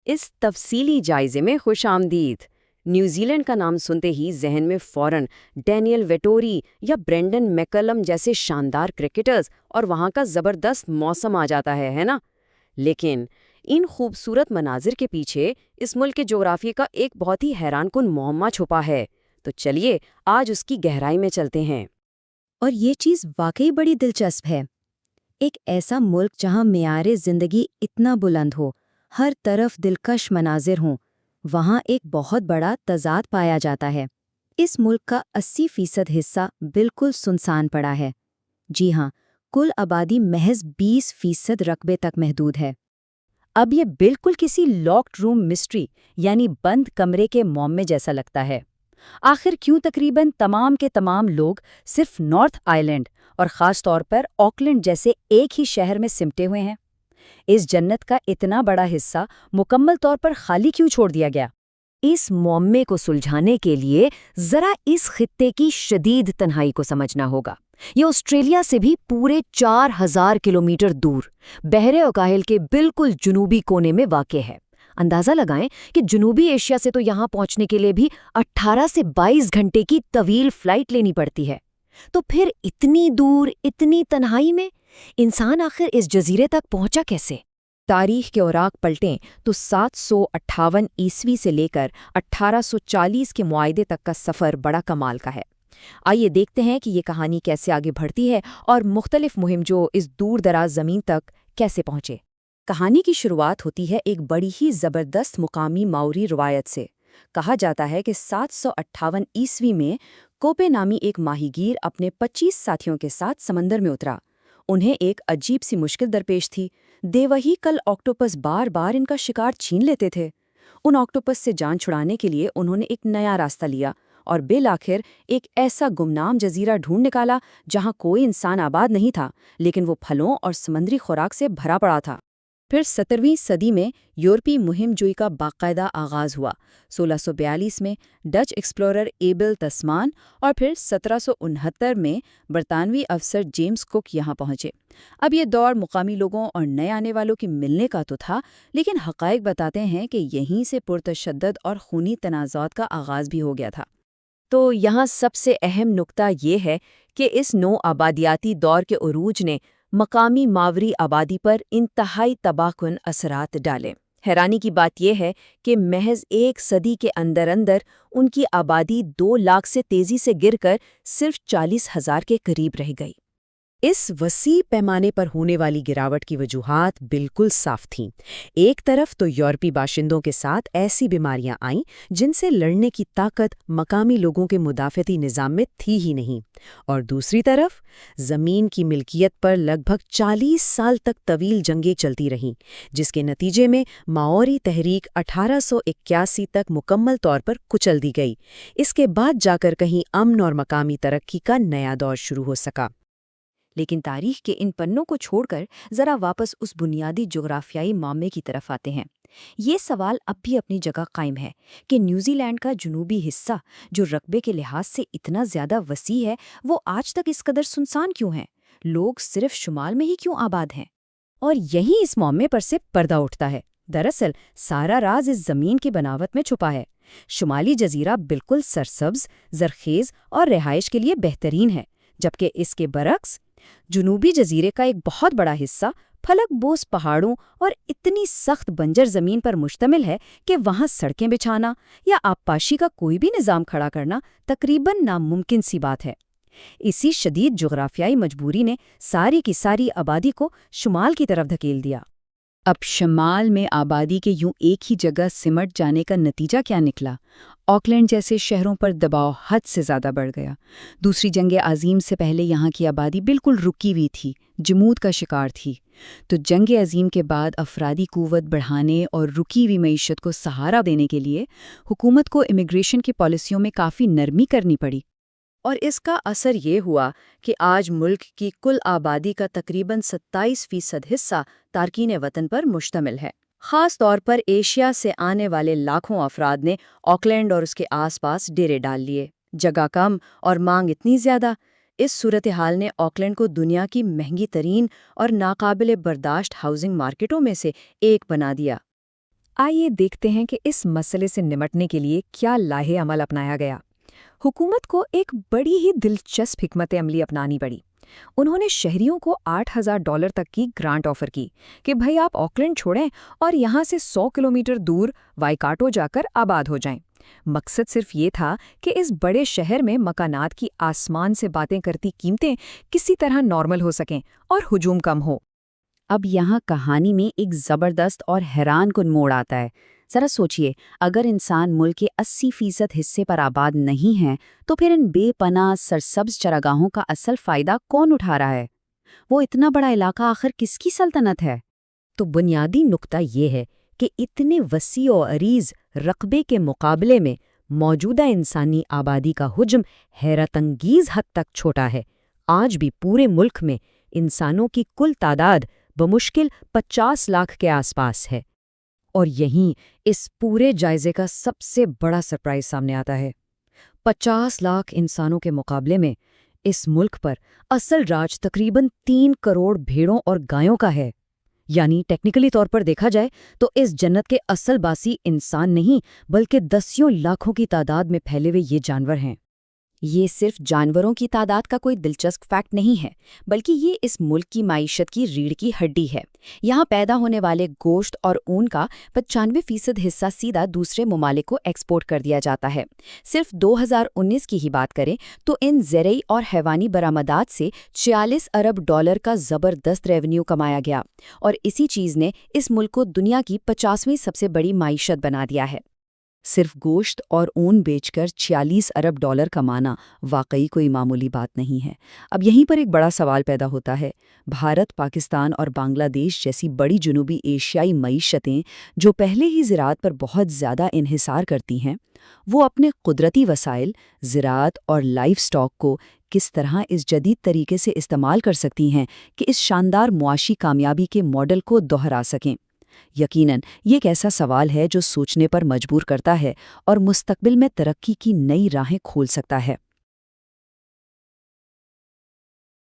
اس تفصیلی جائزے میں خوش آمدید۔ نیوزی لینڈ کا نام سنتے ہی ذہن میں فوراً ڈینیل ویٹوری یا برینڈن میکلم جیسے شاندار کرکٹرز اور وہاں کا زبردست موسم آ جاتا ہے نا؟ لیکن ان خوبصورت مناظر کے پیچھے اس ملک کے جغرافیے کا ایک بہت ہی حیران کن معمہ چھپا ہے۔ تو چلیے آج اس کی گہرائی میں چلتے ہیں۔ اور یہ چیز واقعی بڑی دلچسپ ہے۔ ایک ایسا ملک جہاں معیار زندگی اتنا بلند ہو، ہر طرف دلکش مناظر ہوں، وہاں ایک بہت بڑا تضاد پایا جاتا ہے۔ اس ملک کا 80% حصہ بالکل سنسان پڑا ہے۔ جی ہاں، کل آبادی محض 20% رقبے تک محدود ہے۔ اب یہ بالکل کسی لاکڈ روم مسٹری یعنی بند کمرے کے معمے جیسا لگتا ہے۔ آخر کیوں تقریباً تمام کے تمام لوگ صرف نارتھ آئی لینڈ اور خاص طور پر آکلینڈ جیسے ایک ہی شہر میں سمٹے ہوئے ہیں؟ اس جنت کا اتنا بڑا حصہ مکمل طور پر خالی کیوں چھوڑ دیا گیا؟ اس معمے کو سلجھانے کے لیے ذرا اس خطے کی شدید تنہائی کو سمجھنا ہوگا۔ یہ آسٹریلیا سے بھی پورے 4000 کلومیٹر دور بحر اکاہل کے بالکل جنوبی کونے میں واقع ہے۔ اندازہ لگائیں کہ جنوبی ایشیا سے تو یہاں پہنچنے کے لیے بھی 18 سے 22 گھنٹے کی طویل فلائٹ لینی پڑتی ہے۔ تو پھر اتنی دور، اتنی تنہائی میں انسان آخر اس جزیرے تک پہنچا کیسے؟ تاریخ کے اوراق پلٹیں تو 758 عیسوی سے لے کر 1840 کے معاہدے تک کا سفر بڑا کمال کا ہے۔ آئیے دیکھتے ہیں کہ یہ کہانی کیسے آگے بڑھتی ہے اور مختلف مہم جو اس دور دراز زمین تک کیسے پہنچے۔ کہانی کی شروعات ہوتی ہے ایک بڑی ہی زبردست مقامی ماوری روایت سے۔ کہا جاتا ہے کہ 758 عیسوی میں کوپے نامی ایک ماہی گیر اپنے 25 ساتھیوں کے ساتھ سمندر میں اترا۔ انہیں ایک عجیب سی مشکل درپیش تھی۔ دیوہی کل آکٹوپس بار بار ان کا شکار چھین لیتے تھے۔ ان آکٹوپس سے جان چھڑانے کے لیے انہوں نے ایک نیا راستہ لیا اور بالآخر ایک ایسا گمنام جزیرہ ڈھونڈ نکالا جہاں کوئی انسان آباد نہیں تھا، لیکن وہ پھلوں اور سمندری خوراک سے بھرا پڑا تھا۔ پھر 17ویں صدی میں یورپی مہم جوئی کا باقاعدہ آغاز ہوا۔ 1642 میں ڈچ ایکسپلورر ایبل تسمان اور پھر 1769 میں برطانوی افسر جیمز کک یہاں پہنچے۔ اب یہ دور مقامی لوگوں اور نئے آنے والوں کے ملنے کا تو تھا، لیکن حقائق بتاتے ہیں کہ یہیں سے پرتشدد اور خونی تنازعات کا آغاز بھی ہو گیا تھا۔ تو یہاں سب سے اہم نکتہ یہ ہے کہ اس نو آبادیاتی دور کے عروج نے مقامی ماوری آبادی پر انتہائی تباہ کن اثرات ڈالے۔ حیرانی کی بات یہ ہے کہ محض 1 صدی کے اندر ان کی آبادی 2 لاکھ سے تیزی سے گر کر صرف 40,000 کے قریب رہ گئی۔ اس وسیع پیمانے پر ہونے والی گراوٹ کی وجوہات بالکل صاف تھیں۔ ایک طرف تو یورپی باشندوں کے ساتھ ایسی بیماریاں آئیں جن سے لڑنے کی طاقت مقامی لوگوں کے مدافعتی نظام میں تھی ہی نہیں، اور دوسری طرف زمین کی ملکیت پر لگ بھگ 40 سال تک طویل جنگیں چلتی رہیں، جس کے نتیجے میں ماوری تحریک 1881 تک مکمل طور پر کچل دی گئی۔ اس کے بعد جا کر کہیں امن اور مقامی ترقی کا نیا دور شروع ہو سکا۔ لیکن تاریخ کے ان پنوں کو چھوڑ کر ذرا واپس اس بنیادی جغرافیائی معمے کی طرف آتے ہیں۔ یہ سوال اب بھی اپنی جگہ قائم ہے کہ نیوزی لینڈ کا جنوبی حصہ جو رقبے کے لحاظ سے اتنا زیادہ وسیع ہے، وہ آج تک اس قدر سنسان کیوں ہے؟ لوگ صرف شمال میں ہی کیوں آباد ہیں؟ اور یہیں اس معمے پر سے پردہ اٹھتا ہے۔ دراصل سارا راز اس زمین کی بناوٹ میں چھپا ہے۔ شمالی جزیرہ بالکل سرسبز، زرخیز اور رہائش کے لیے بہترین ہے، جبکہ اس کے برعکس جنوبی جزیرے کا ایک بہت بڑا حصہ پھلک بوس پہاڑوں اور اتنی سخت بنجر زمین پر مشتمل ہے کہ وہاں سڑکیں بچھانا یا آبپاشی کا کوئی بھی نظام کھڑا کرنا تقریباً ناممکن سی بات ہے۔ اسی شدید جغرافیائی مجبوری نے ساری کی ساری آبادی کو شمال کی طرف دھکیل دیا۔ اب شمال میں آبادی کے یوں ایک ہی جگہ سمٹ جانے کا نتیجہ کیا نکلا؟ آکلینڈ جیسے شہروں پر دباؤ حد سے زیادہ بڑھ گیا۔ دوسری جنگ عظیم سے پہلے یہاں کی آبادی بالکل رکی ہوئی تھی، جمود کا شکار تھی۔ تو جنگ عظیم کے بعد افرادی قوت بڑھانے اور رکی ہوئی معیشت کو سہارا دینے کے لیے حکومت کو امیگریشن کی پالیسیوں میں کافی نرمی کرنی پڑی۔ اور اس کا اثر یہ ہوا کہ آج ملک کی کل آبادی کا تقریباً 27% حصہ تارکین وطن پر مشتمل ہے۔ خاص طور پر ایشیا سے آنے والے لاکھوں افراد نے آکلینڈ اور اس کے آس پاس ڈیرے ڈال لیے۔ جگہ کم اور مانگ اتنی زیادہ، اس صورتحال نے آکلینڈ کو دنیا کی مہنگی ترین اور ناقابل برداشت ہاؤسنگ مارکیٹوں میں سے ایک بنا دیا۔ آئیے دیکھتے ہیں کہ اس مسئلے سے نمٹنے کے لیے کیا لاہے عمل اپنایا گیا۔ حکومت کو ایک بڑی ہی دلچسپ حکمت عملی اپنانی پڑی۔ انہوں نے شہریوں کو $8,000 تک کی گرانٹ آفر کی کہ بھئی آپ آکلینڈ چھوڑیں اور یہاں سے 100 کلومیٹر دور وائکاٹو جا کر آباد ہو جائیں۔ مقصد صرف یہ تھا کہ اس بڑے شہر میں مکانات کی آسمان سے باتیں کرتی قیمتیں کسی طرح نارمل ہو سکیں اور ہجوم کم ہو۔ اب یہاں کہانی میں ایک زبردست اور حیران کن موڑ آتا ہے۔ ذرا سوچئے، اگر انسان ملک کے 80% حصے پر آباد نہیں ہیں تو پھر ان بے پناہ سرسبز چراگاہوں کا اصل فائدہ کون اٹھا رہا ہے؟ وہ اتنا بڑا علاقہ آخر کس کی سلطنت ہے؟ تو بنیادی نقطہ یہ ہے کہ اتنے وسیع و عریض رقبے کے مقابلے میں موجودہ انسانی آبادی کا حجم حیرت انگیز حد تک چھوٹا ہے۔ آج بھی پورے ملک میں انسانوں کی کل تعداد بمشکل 50 لاکھ کے آس پاس ہے۔ اور یہیں اس پورے جائزے کا سب سے بڑا سرپرائز سامنے آتا ہے۔ 50 لاکھ انسانوں کے مقابلے میں اس ملک پر اصل راج تقریباً 3 کروڑ بھیڑوں اور گایوں کا ہے۔ یعنی ٹیکنیکلی طور پر دیکھا جائے تو اس جنت کے اصل باسی انسان نہیں بلکہ دسیوں لاکھوں کی تعداد میں پھیلے ہوئے یہ جانور ہیں۔ یہ صرف جانوروں کی تعداد کا کوئی دلچسپ فیکٹ نہیں ہے، بلکہ یہ اس ملک کی معیشت کی ریڑھ کی ہڈی ہے۔ یہاں پیدا ہونے والے گوشت اور اون کا 95% حصہ سیدھا دوسرے ممالک کو ایکسپورٹ کر دیا جاتا ہے۔ صرف 2019 کی ہی بات کریں تو ان زرعی اور حیوانی برآمدات سے $46 ارب کا زبردست ریونیو کمایا گیا، اور اسی چیز نے اس ملک کو دنیا کی 50ویں سب سے بڑی معیشت بنا دیا ہے۔ صرف گوشت اور اون بیچ کر $46 ارب کمانا واقعی کوئی معمولی بات نہیں ہے۔ اب یہیں پر ایک بڑا سوال پیدا ہوتا ہے۔ بھارت، پاکستان اور بنگلہ دیش جیسی بڑی جنوبی ایشیائی معیشتیں جو پہلے ہی زراعت پر بہت زیادہ انحصار کرتی ہیں، وہ اپنے قدرتی وسائل، زراعت اور لائف سٹاک کو کس طرح اس جدید طریقے سے استعمال کر سکتی ہیں کہ اس شاندار معاشی کامیابی کے ماڈل کو دہرا سکیں؟ یقیناً یہ ایک ایسا سوال ہے جو سوچنے پر مجبور کرتا ہے اور مستقبل میں ترقی کی نئی راہیں کھول سکتا ہے۔